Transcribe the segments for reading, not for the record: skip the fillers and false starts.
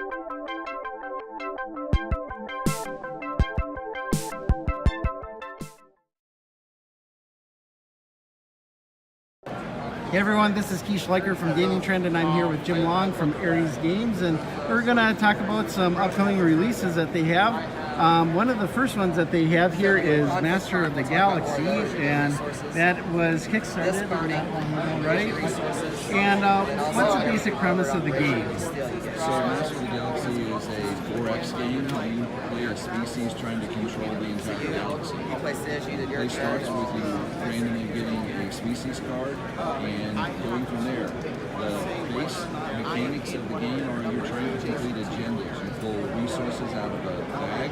Hey everyone, this is Schleicher from Gaming Trend, and I'm here with Jim Long from Aries Games, and we're going to talk about some upcoming releases that they have. One of the first ones that they have here is Master of the Galaxy, and that was kickstarted not long ago, right? And what's the basic premise of the game? So Master of the Galaxy is a 4X game. You play a species trying to control the entire galaxy. It starts with you randomly getting a species card and going from there. The base mechanics of the game are you're trying to complete agendas. You pull resources out of a bag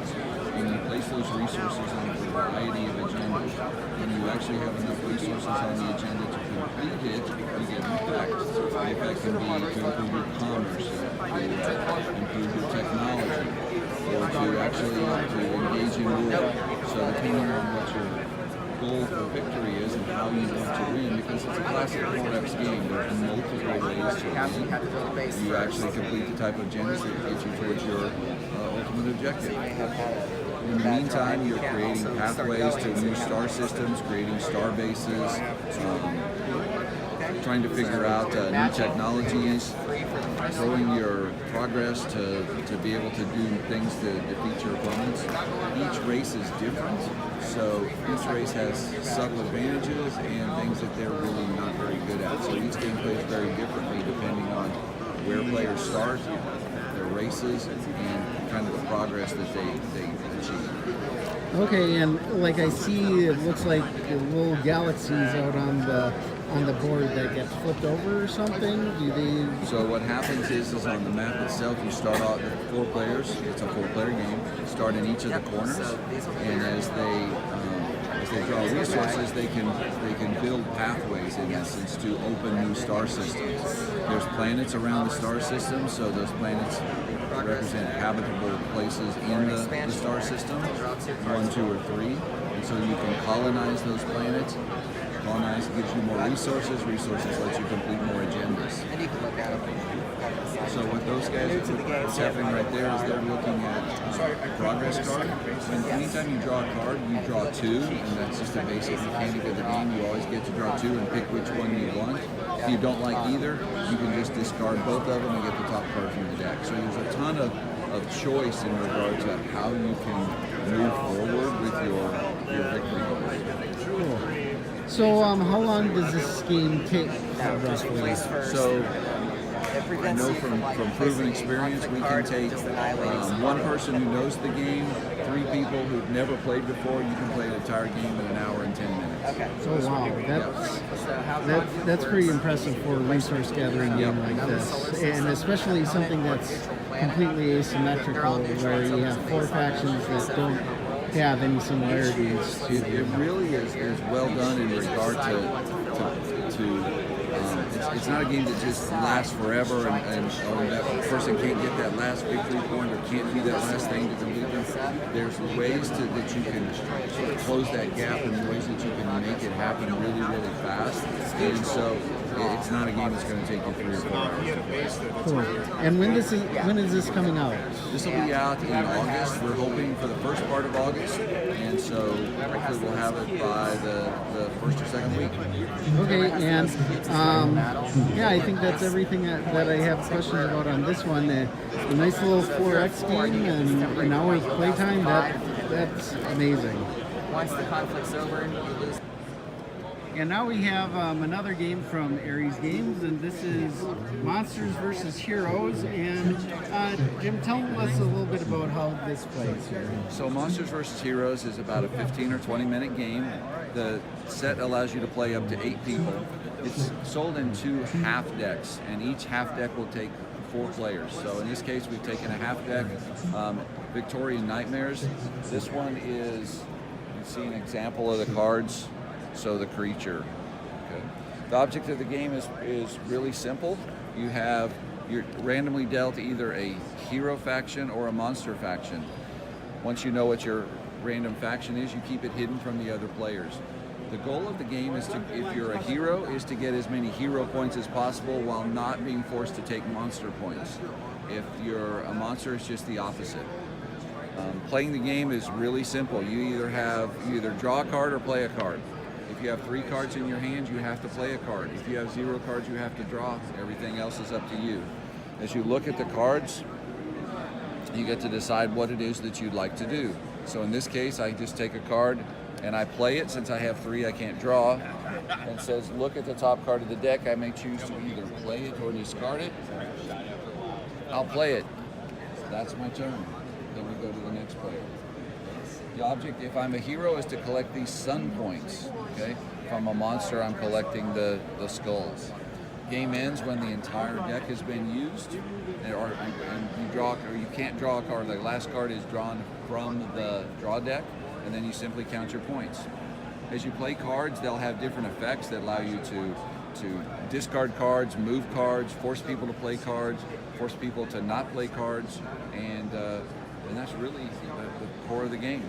and you place those resources on a variety of agendas. When you actually have enough resources on the agenda to complete it, you get an effect. The effect can be to improve your commerce, to improve your technology, or to actually to engage in war. So depending on what your goal for victory is and how you want to win, because it's a classic 4X game, there's multiple ways to win. You actually complete the type of agendas that get you towards your ultimate objective. In the meantime, you're creating pathways to new star systems, creating star bases, trying to figure out new technologies, growing your progress to be able to do things to defeat your opponents. Each race is different, so each race has subtle advantages and things that they're really not very good at. So each game plays very differently depending on where players start, their races, and kind of the progress that they achieve. Okay, and like I see, it looks like the little galaxies out on the board that gets flipped over or something. Do they? So what happens is on the map itself, you start out with 4 players. It's a 4-player game. You start in each of the corners, and as they draw resources, they can build pathways in essence to open new star systems. There's planets around the star system, so those planets represent habitable places in the star system, 1, 2, or 3, and so you can colonize those planets. Colonize gives you more resources. Resources lets you complete more agendas. So what those guys are, what's happening right there is they're looking at progress card. And anytime you draw a card, you draw 2, and that's just a basic mechanic of the game. You always get to draw 2 and pick which one you want. If you don't like either, you can just discard both of them and get the top card from the deck. So there's a ton of choice in regard to how you can move forward with your victory goals. Cool. So how long does this game take? Roughly? So I know from proven experience, we can take one person who knows the game, 3 people who've never played before. You can play the entire game in an hour and 10 minutes. Oh wow, that's pretty impressive for a resource gathering game like this, and especially something that's completely asymmetrical, where you have 4 factions that don't have any similarities to it really is well done in regard to it's not a game that just lasts forever and that person can't get that last victory point or can't do that last thing to complete them. There's ways that you can sort of close that gap and ways that you can make it happen really, really fast. And so it's not a game that's going to take you 3 or 4 hours to play. Cool. And when is this coming out? This will be out in August. We're hoping for the first part of August, and so hopefully we'll have it by the first or second week. Okay, and yeah, I think that's everything that I have questions about on this one. A nice little 4X game, and an hour's playtime. That's amazing. Once the conflict's over, you lose. And now we have another game from Aries Games, and this is Monsters vs. Heroes. And Jim, tell us a little bit about how this plays here. So Monsters vs. Heroes is about a 15 or 20 minute game. The set allows you to play up to 8 people. It's sold in 2 half decks, and each half deck will take 4 players. So in this case, we've taken a half deck, Victorian Nightmares. This one is, you see an example of the cards. So the creature. Okay. The object of the game is really simple. You're randomly dealt either a hero faction or a monster faction. Once you know what your random faction is, you keep it hidden from the other players. The goal of the game is to, if you're a hero, is to get as many hero points as possible while not being forced to take monster points. If you're a monster, it's just the opposite. Playing the game is really simple. You either draw a card or play a card. If you have 3 cards in your hand, you have to play a card. If you have 0 cards, you have to draw. Everything else is up to you. As you look at the cards, you get to decide what it is that you'd like to do. So in this case, I just take a card and I play it. Since I have 3, I can't draw. And it says, look at the top card of the deck. I may choose to either play it or discard it. I'll play it. That's my turn. Then we go to the next player. The object, if I'm a hero, is to collect these sun points. Okay? If I'm a monster, I'm collecting the skulls. Game ends when the entire deck has been used, and you can't draw a card. The last card is drawn from the draw deck, and then you simply count your points. As you play cards, they'll have different effects that allow you to discard cards, move cards, force people to play cards, force people to not play cards, and that's really the core of the game.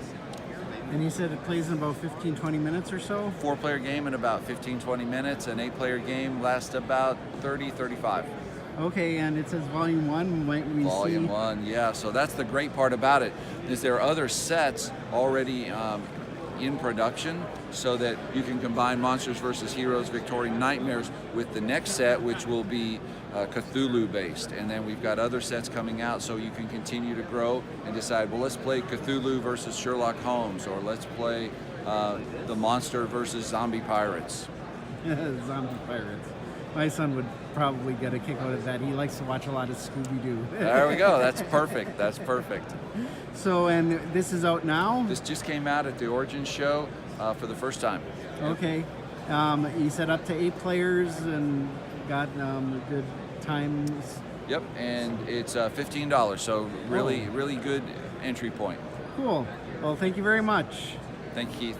And you said it plays in about 15-20 minutes or so? 4-player game in about 15-20 minutes. An 8-player game lasts about 30-35. Okay, and it says Volume 1. Might we Volume see? 1, yeah. So that's the great part about it, is there are other sets already in production, so that you can combine Monsters vs. Heroes Victorian Nightmares with the next set, which will be Cthulhu based. And then we've got other sets coming out, so you can continue to grow and decide, well, let's play Cthulhu versus Sherlock Holmes, or let's play the Monster versus Zombie Pirates. Zombie Pirates. My son would probably get a kick out of that. He likes to watch a lot of Scooby-Doo. There we go. That's perfect. That's perfect. So, and this is out now? This just came out at the Origins show for the first time. Okay. You said up to 8 players and got good times. Yep, and it's $15, so really good entry point. Cool. Well, thank you very much. Thank you, Keith.